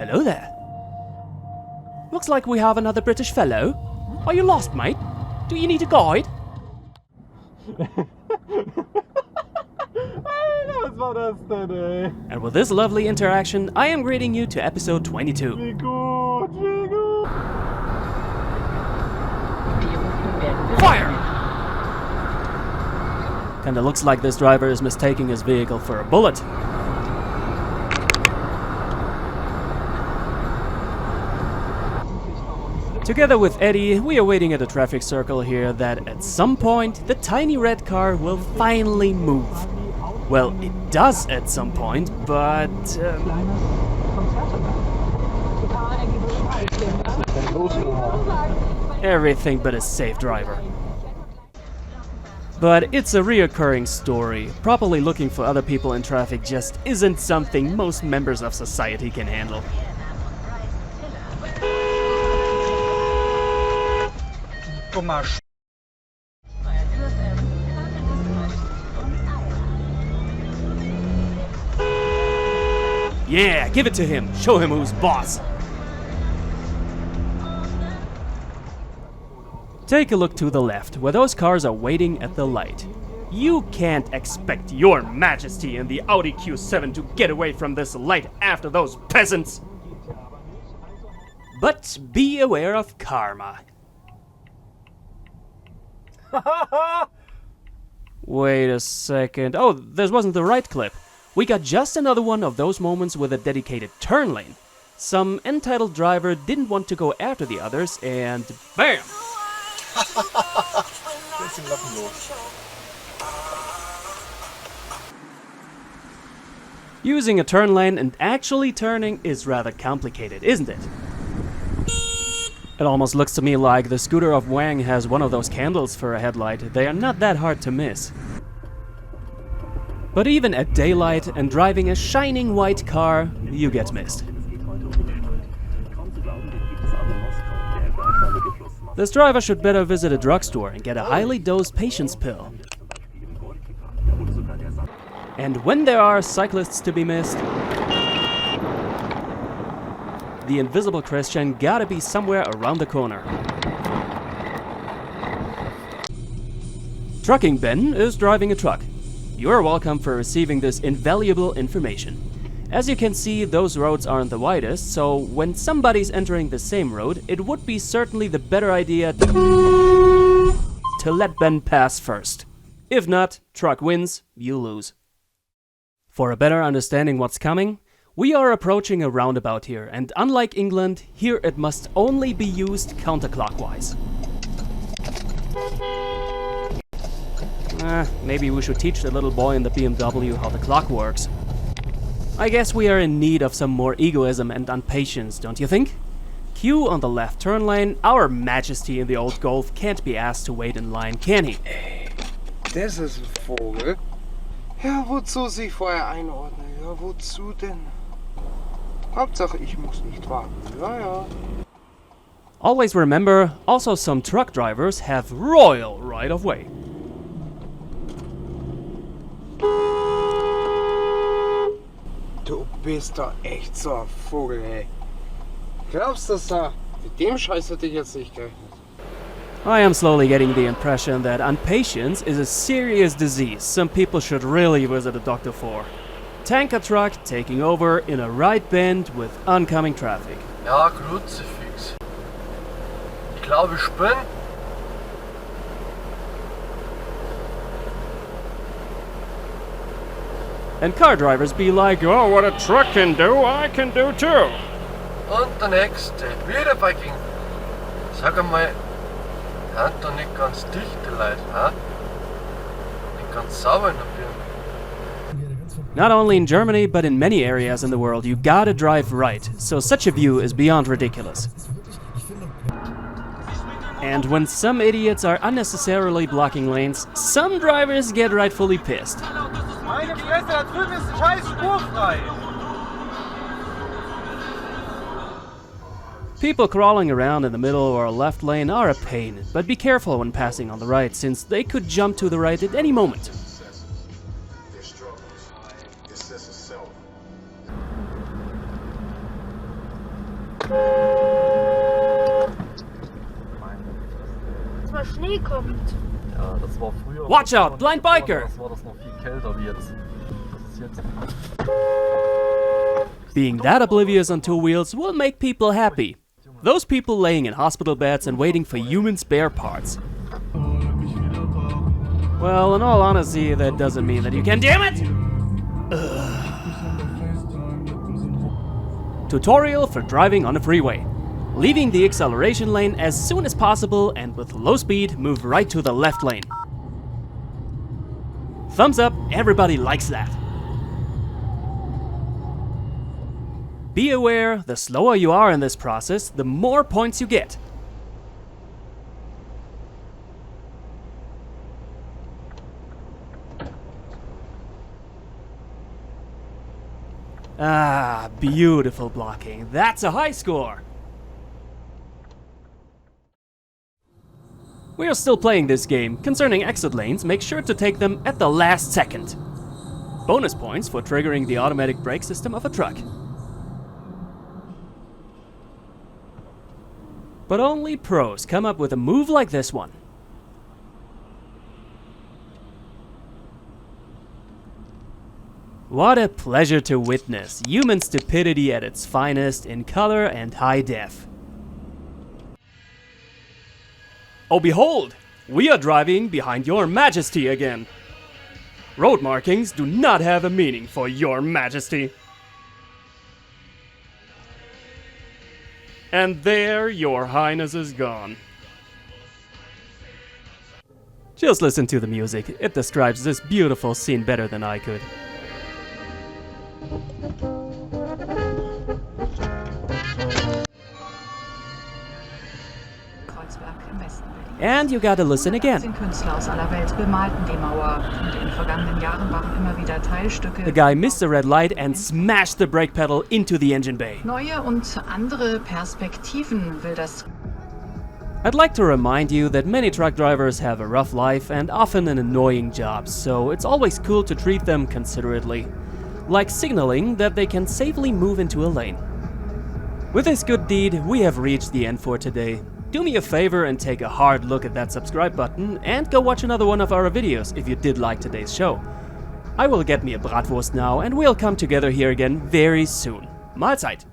Hello there. Looks like we have another British fellow. Are you lost, mate? Do you need a guide? Was war das denn, ey? And with this lovely interaction, I am greeting you to episode 22. Wie gut, wie gut. Fire! Kinda looks like this driver is mistaking his vehicle for a bullet. Together with Eddie, we are waiting at a traffic circle here that at some point the tiny red car will finally move. Well, it does at some point, but... everything but a safe driver. But it's a reoccurring story. Properly looking for other people in traffic just isn't something most members of society can handle. Yeah, give it to him. Show him who's boss. Take a look to the left, where those cars are waiting at the light. You can't expect your majesty in the Audi Q7 to get away from this light after those peasants. But be aware of karma. Wait a second. Oh, this wasn't the right clip. We got just another one of those moments with a dedicated turn lane. Some entitled driver didn't want to go after the others and BAM! Using a turn lane and actually turning is rather complicated, isn't it? It almost looks to me like the scooter of Wang has one of those candles for a headlight. They are not that hard to miss. But even at daylight and driving a shining white car, you get missed. This driver should better visit a drugstore and get a highly dosed patience pill. And when there are cyclists to be missed, the invisible Christian gotta be somewhere around the corner. Trucking Ben is driving a truck. You are welcome for receiving this invaluable information. As you can see, those roads aren't the widest, so when somebody's entering the same road, it would be certainly the better idea to let Ben pass first. If not, truck wins, you lose. For a better understanding what's coming, we are approaching a roundabout here, and unlike England, here it must only be used counterclockwise. Maybe we should teach the little boy in the BMW how the clock works. I guess we are in need of some more egoism and impatience, don't you think? Q on the left turn lane, our majesty in the old Golf can't be asked to wait in line, can he? Das ist ein Vogel. Ja, wozu sich vorher einordnen? Ja, wozu denn? Hauptsache, ich muss nicht warten. Ja, ja. Always remember, also some truck drivers have royal right of way. Du bist doch echt so ein Vogel, ey. Glaubst du, mit dem Scheiß hätte ich jetzt nicht gerechnet? I am slowly getting the impression that impatience is a serious disease some people should really visit a doctor for. Tanker truck taking over in a right bend with oncoming traffic. Ja, Kruzifix. Ich glaube, ich bin. And car drivers be like, oh, what a truck can do, I can do too. Und der nächste, wieder Viking. Sag einmal, hat doch nicht ganz dichte Leute, ha? Nicht ganz sauber in der Birne. Not only in Germany, but in many areas in the world, you gotta drive right, so such a view is beyond ridiculous. And when some idiots are unnecessarily blocking lanes, some drivers get rightfully pissed. Meine Fresse, da drüben ist scheiß spurfrei. People crawling around in the middle or left lane are a pain, but be careful when passing on the right, since they could jump to the right at any moment. Dass mal Schnee kommt. Ja, das war früher. Watch out, blind biker! Das war das noch viel kälter wie jetzt. Das ist jetzt. Being that oblivious on two wheels will make people happy. Those people laying in hospital beds and waiting for human spare parts. Well, in all honesty, that doesn't mean that you can. Damn it! Tutorial for driving on a freeway. Leaving the acceleration lane as soon as possible and with low speed, move right to the left lane. Thumbs up, everybody likes that. Be aware, the slower you are in this process, the more points you get. Ah, beautiful blocking. That's a high score. We are still playing this game. Concerning exit lanes, make sure to take them at the last second. Bonus points for triggering the automatic brake system of a truck. But only pros come up with a move like this one. What a pleasure to witness human stupidity at its finest in color and high def. Oh behold, we are driving behind your majesty again. Road markings do not have a meaning for your majesty. And there your highness is gone. Just listen to the music, it describes this beautiful scene better than I could. And you gotta listen again. The guy missed the red light and smashed the brake pedal into the engine bay. I'd like to remind you that many truck drivers have a rough life and often an annoying job, so it's always cool to treat them considerately. Like signaling that they can safely move into a lane. With this good deed, we have reached the end for today. Do me a favor and take a hard look at that subscribe button and go watch another one of our videos if you did like today's show. I will get me a bratwurst now and we'll come together here again very soon. Mahlzeit!